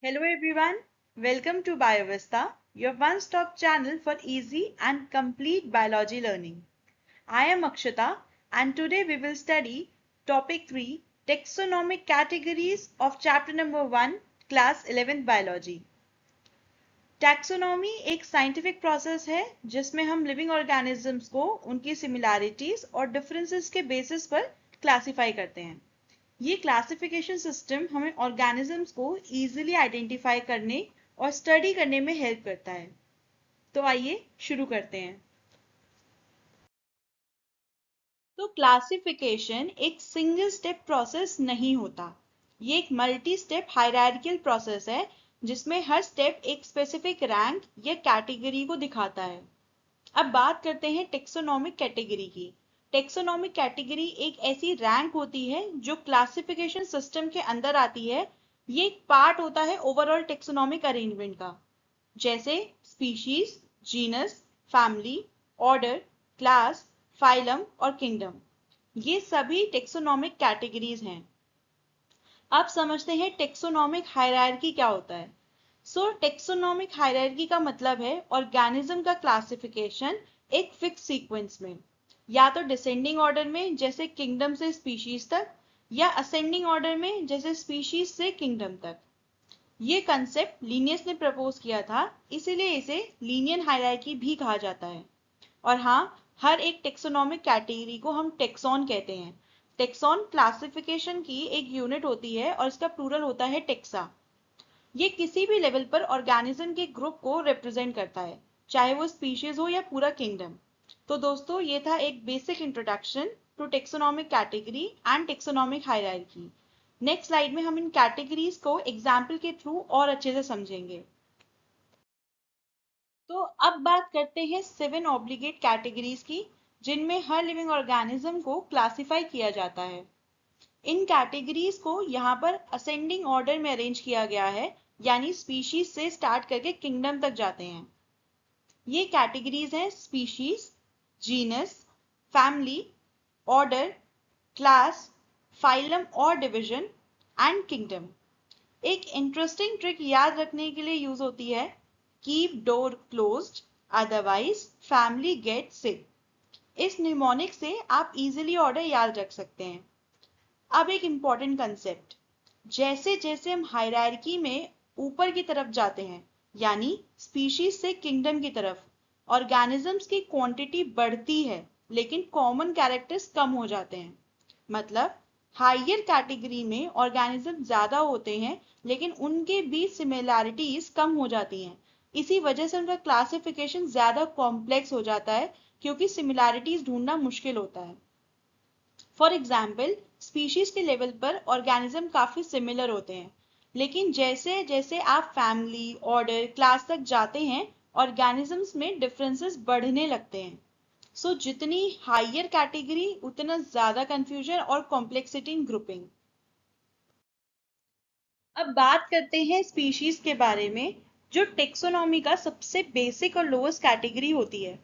Hello everyone, welcome to BioVista, your one-stop channel for easy and complete biology learning. I am Akshata and today we will study topic 3 taxonomic categories of chapter number 1 class 11th biology. Taxonomy एक scientific process है जिसमें हम living organisms को उनकी similarities और differences के basis पर classify करते हैं। ये क्लासिफिकेशन सिस्टम हमें ऑर्गेनिजम्स को इजीली आइडेंटिफाई करने और स्टडी करने में हेल्प करता है। तो आइए शुरू करते हैं। तो क्लासिफिकेशन एक सिंगल स्टेप प्रोसेस नहीं होता, ये एक मल्टी स्टेप हायरार्कियल प्रोसेस है जिसमें हर स्टेप एक स्पेसिफिक रैंक या कैटेगरी को दिखाता है। अब बात करते हैं टेक्सोनॉमिक कैटेगरी की। टेक्सोनॉमिक कैटेगरी एक ऐसी रैंक होती है जो क्लासिफिकेशन सिस्टम के अंदर आती है। ये एक पार्ट होता है ओवरऑल टेक्सोनॉमिक अरेंजमेंट का, जैसे species, genus, family, order, class, phylum और किंगडम। ये सभी टेक्सोनॉमिक कैटेगरीज हैं। अब समझते हैं टेक्सोनॉमिक हायरार्की क्या होता है। टेक्सोनॉमिक हायरार्की का मतलब है ऑर्गेनिज्म का क्लासिफिकेशन एक फिक्स सीक्वेंस में, या तो डिसेंडिंग ऑर्डर में जैसे किंगडम से स्पीशीज तक, या असेंडिंग ऑर्डर में जैसे स्पीशीज से किंगडम तक। ये कंसेप्ट लिनियस ने प्रपोज किया था, इसीलिए इसे लीनियर हायरार्की भी कहा जाता है। और हाँ, हर एक टेक्सोनॉमिक कैटेगरी को हम टेक्सॉन कहते हैं। टेक्सॉन क्लासिफिकेशन की एक यूनिट होती है और इसका प्लूरल होता है टेक्सा। ये किसी भी लेवल पर ऑर्गेनिज्म के ग्रुप को रिप्रेजेंट करता है, चाहे वो स्पीशीज हो या पूरा किंगडम। तो दोस्तों, ये था एक basic introduction to taxonomic category and taxonomic hierarchy. Next slide में हम इन कैटेगरीज को एग्जाम्पल के थ्रू और अच्छे से समझेंगे। तो अब बात करते हैं 7 ऑब्लिगेट कैटेगरीज की, जिनमें हर लिविंग ऑर्गेनिज्म को क्लासिफाई किया जाता है। इन कैटेगरीज को यहाँ पर असेंडिंग ऑर्डर में अरेंज किया गया है, यानी स्पीशीज से स्टार्ट करके किंगडम तक जाते हैं। ये कैटेगरीज हैं species, genus, family, order, class, phylum और डिवीजन एंड किंगडम। एक इंटरेस्टिंग ट्रिक याद रखने के लिए यूज होती है, keep door closed otherwise family get sick. इस निमोनिक से आप इजीली ऑर्डर याद रख सकते हैं। अब एक इंपॉर्टेंट कंसेप्ट, जैसे जैसे हम हायरार्की में ऊपर की तरफ जाते हैं, यानी स्पीशीज से किंगडम की तरफ, ऑर्गेनिजम्स की क्वांटिटी बढ़ती है लेकिन कॉमन कैरेक्टर्स कम हो जाते हैं। मतलब हायर कैटेगरी में ऑर्गेनिज्म ज्यादा होते हैं लेकिन उनके बीच सिमिलैरिटीज कम हो जाती हैं। इसी वजह से उनका क्लासिफिकेशन ज्यादा कॉम्प्लेक्स हो जाता है, क्योंकि सिमिलैरिटीज ढूंढना मुश्किल होता है। फॉर एग्जाम्पल, स्पीशीज के लेवल पर ऑर्गेनिज्म काफी सिमिलर होते हैं, लेकिन जैसे जैसे आप फैमिली, ऑर्डर, क्लास तक जाते हैं, ऑर्गेनिजम्स में डिफरेंसेस बढ़ने लगते हैं। जितनी हायर कैटेगरी उतना ज्यादा कंफ्यूजन और कॉम्प्लेक्सिटी इन ग्रुपिंग। अब बात करते हैं स्पीशीज के बारे में, जो टेक्सोनॉमी का सबसे बेसिक और लोएस्ट कैटेगरी होती है।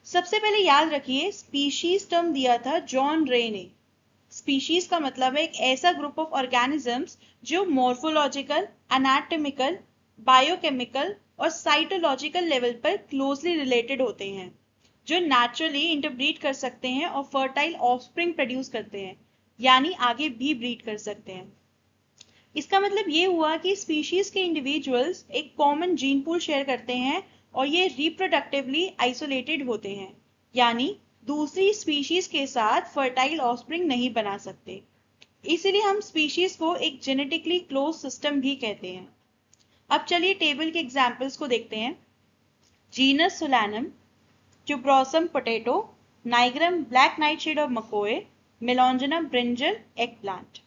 सबसे पहले याद रखिए, स्पीशीज टर्म दिया था जॉन रे ने। स्पीशीज का मतलब है एक ऐसा ग्रुप ऑफ ऑर्गेनिजम्स जो मॉर्फोलॉजिकल, एनाटॉमिकल, बायोकेमिकल और साइटोलॉजिकल लेवल पर क्लोजली रिलेटेड होते हैं, जो नेचुरली इंटरब्रीड कर सकते हैं और फर्टाइल ऑफस्प्रिंग प्रोड्यूस करते हैं, यानी आगे भी ब्रीड कर सकते हैं। इसका मतलब ये हुआ कि स्पीशीज के इंडिविजुअल्स एक कॉमन जीन पूल शेयर करते हैं और ये रिप्रोडक्टिवली आइसोलेटेड होते हैं, यानी दूसरी स्पीशीज के साथ फर्टाइल ऑफस्प्रिंग नहीं बना सकते। इसीलिए हम स्पीशीज को एक जेनेटिकली क्लोज सिस्टम भी कहते हैं। अब चलिए टेबल के एग्जांपल्स को देखते हैं। Genus Solanum, tuberosum potato, nigrum black nightshade of makoi, melongena brinjal eggplant.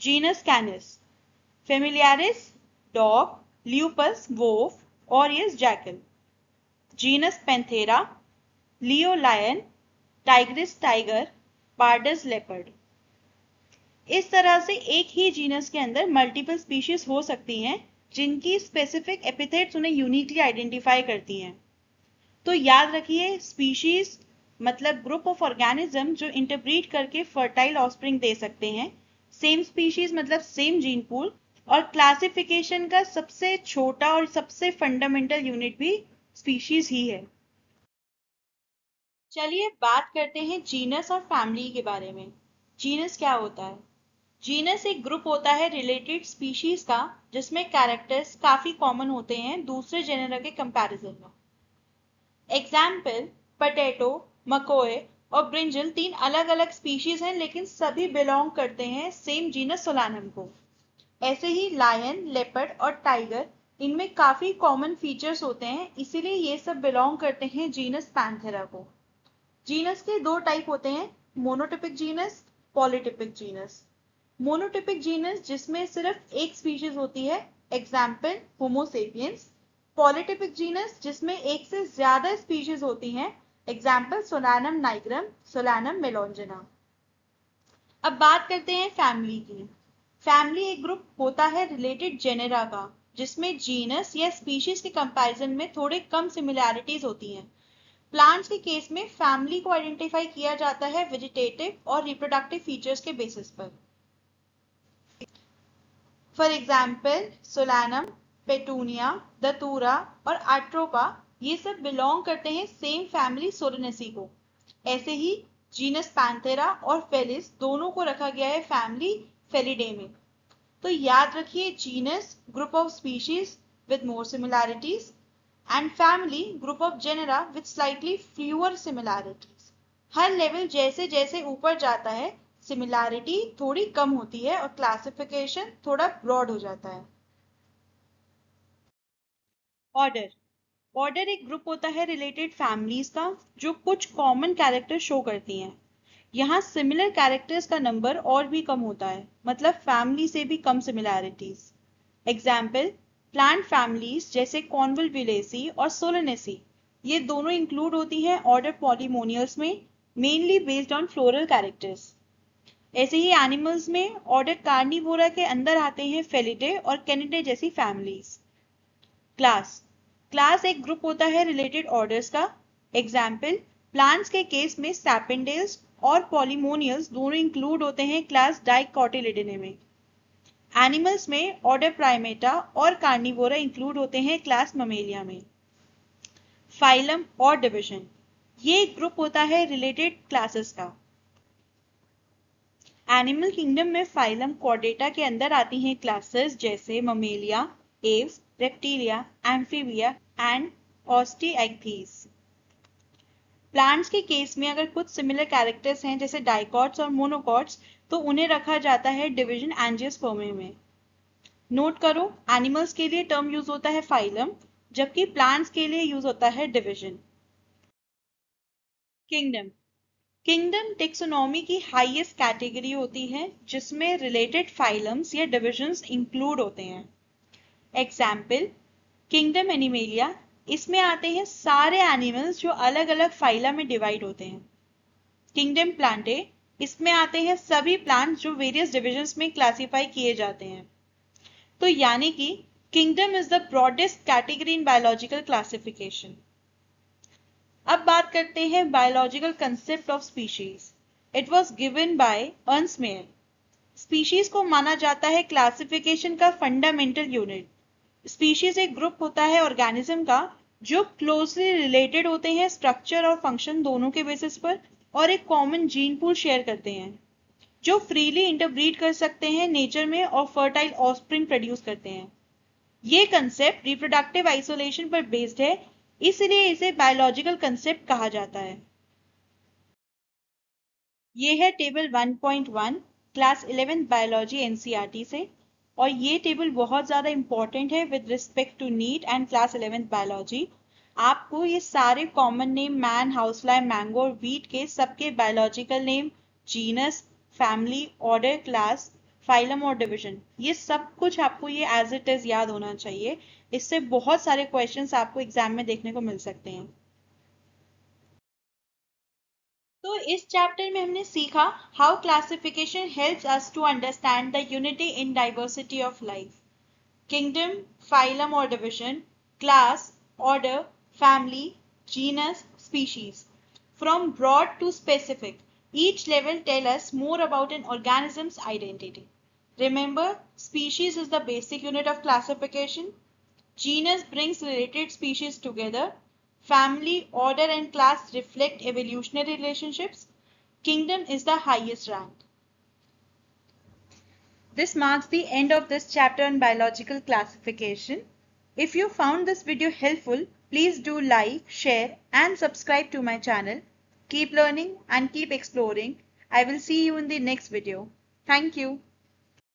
Genus Canis, familiaris dog, lupus wolf, aureus jackal. Genus Panthera, leo lion, tigris tiger, pardus leopard. इस तरह से एक ही जीनस के अंदर मल्टीपल स्पीशीज हो सकती हैं, जिनकी स्पेसिफिक एपिथेट्स उन्हें यूनिकली आइडेंटिफाई करती हैं। तो याद रखिए, स्पीशीज मतलब ग्रुप ऑफ ऑर्गेनिज्म जो इंटरब्रीड करके फर्टाइल ऑफस्प्रिंग दे सकते हैं। सेम स्पीशीज मतलब सेम जीन पूल, और क्लासिफिकेशन का सबसे छोटा और सबसे फंडामेंटल यूनिट भी स्पीशीज ही है। चलिए बात करते हैं जीनस और फैमिली के बारे में। जीनस क्या होता है? जीनस एक ग्रुप होता है रिलेटेड स्पीशीज का जिसमें कैरेक्टर्स काफी कॉमन होते हैं दूसरे जेनर के कंपैरिजन में। एग्जाम्पल, पोटैटो, मकोए और ब्रिंजल 3 अलग अलग स्पीशीज हैं लेकिन सभी बिलोंग करते हैं सेम जीनस सोलानम को। ऐसे ही लायन, लेपर्ड और टाइगर, इनमें काफी कॉमन फीचर्स होते हैं इसीलिए ये सब बिलोंग करते हैं जीनस पैंथेरा को। जीनस के 2 टाइप होते हैं, monotypic genus, polytypic genus. Monotypic genus जिसमें सिर्फ एक स्पीशीज होती है, example Homo sapiens. Polytypic genus जिसमें एक से ज्यादा स्पीशीज होती हैं, example Solanum nigrum, Solanum melongena. अब बात करते हैं फैमिली की। फैमिली एक ग्रुप होता है रिलेटेड जेनेरा का जिसमें जीनस या स्पीशीज के कंपैरिजन में थोड़े कम सिमिलैरिटीज होती हैं। प्लांट्स के केस में फैमिली को आइडेंटिफाई किया जाता है वेजिटेटिव और रिप्रोडक्टिव फीचर्स के बेसिस पर। फॉर एग्जाम्पल सोलानम, पेटूनिया, दतूरा और आट्रोपा, ये सब बिलोंग करते हैं सेम फैमिली सोलेनेसी को। ऐसे ही जीनस पैंथेरा और फेलिस दोनों को रखा गया है फैमिली फेलिडे में। तो याद रखिए, genus group of species with more similarities and family group of genera with slightly fewer similarities। Her level जैसे जैसे ऊपर जाता है सिमिलैरिटी थोड़ी कम होती है और क्लासिफिकेशन थोड़ा ब्रॉड हो जाता है। ऑर्डर ऑर्डर एक ग्रुप होता है रिलेटेड फैमिलीज का जो कुछ कॉमन कैरेक्टर शो करती हैं। यहाँ सिमिलर कैरेक्टर्स का नंबर और भी कम होता है, मतलब फैमिली से भी कम सिमिलैरिटीज। एग्जाम्पल, प्लांट फैमिलीज जैसे कॉन्वोल्वुलेसी और सोलेनेसी, ये दोनों इंक्लूड होती हैं ऑर्डर पॉलीमोनियल्स में, mainly based on floral characters. ऐसे ही एनिमल्स में ऑर्डर कार्निवोरा के अंदर आते हैं फेलिडे और कैनिडे जैसी फैमिलीज। क्लास क्लास एक ग्रुप होता है रिलेटेड ऑर्डर्स का। एग्जाम्पल, प्लांट्स के केस में सैपिंडेल्स और पॉलीमोनियल्स दोनों इंक्लूड होते हैं क्लास डाइकोटिलिडे में। एनिमल्स में ऑर्डर प्राइमेटा और कार्निवोरा इंक्लूड होते हैं क्लास ममेलिया में। फाइलम और डिवीजन, ये एक ग्रुप होता है रिलेटेड क्लासेस का। एनिमल किंगडम में फाइलम क्वाड्रेटा के अंदर आती हैं क्लासेस जैसे Mammalia, Aves, Reptilia, Amphibia and Osteichthyes. Plants के केस में अगर कुछ सिमिलर कैरेक्टर्स हैं जैसे डाइकॉट्स और मोनोकॉट्स, तो उन्हें रखा जाता है डिवीजन एंजियोस्पर्म में। नोट करो, एनिमल्स के लिए टर्म यूज होता है फाइलम, जबकि प्लांट्स के लिए यूज होता है डिवीजन। किंगडम किंगडम टेक्सोनॉमी की हाईएस्ट कैटेगरी होती है जिसमें रिलेटेड फाइलम्स या डिविजन्स इंक्लूड होते हैं। एग्जाम्पल, किंगडम एनिमेलिया, इसमें आते हैं सारे एनिमल्स जो अलग अलग फाइला में डिवाइड होते हैं। किंगडम प्लांटे, इसमें आते हैं सभी प्लांट्स जो वेरियस डिविजन्स में क्लासिफाई किए जाते हैं। तो यानी कि kingdom is the broadest category in biological classification. अब बात करते हैं biological concept of species. It was given by Ernst mayor. Species को माना जाता है क्लासिफिकेशन का फंडामेंटल यूनिट। स्पीशीज एक ग्रुप होता है ऑर्गेनिज्म का जो क्लोजली रिलेटेड होते हैं स्ट्रक्चर और फंक्शन दोनों के बेसिस पर, और एक कॉमन जीन पूल शेयर करते हैं, जो फ्रीली इंटरब्रीड कर सकते हैं नेचर में और फर्टाइल ऑफस्प्रिंग प्रोड्यूस करते हैं। ये कंसेप्ट रिप्रोडक्टिव आइसोलेशन पर बेस्ड है, इसलिए इसे बायोलॉजिकल कंसेप्ट कहा जाता है। ये है टेबल 1.1 क्लास 11 बायोलॉजी एनसीईआरटी से, और ये टेबल बहुत ज़्यादा इंपॉर्टेंट है with respect to NEET and class 11 biology. आपको ये सारे common name man, housefly, mango और वीट के सबके biological name, genus, family, order, class, phylum और डिवीजन, ये सब कुछ आपको ये एज इट इज याद होना चाहिए। इससे बहुत सारे क्वेश्चंस आपको एग्जाम में देखने को मिल सकते हैं। तो इस चैप्टर में हमने सीखा how classification helps us to understand the unity in diversity of life. Kingdom, phylum और division, class, order, family, genus, species. From broad to specific, each level tell us more about an organism's identity. Remember, species is the basic unit of classification. Genus brings related species together. Family, order and class reflect evolutionary relationships. Kingdom is the highest rank. This marks the end of this chapter on biological classification. If you found this video helpful, please do like, share and subscribe to my channel. Keep learning and keep exploring. I will see you in the next video. Thank you.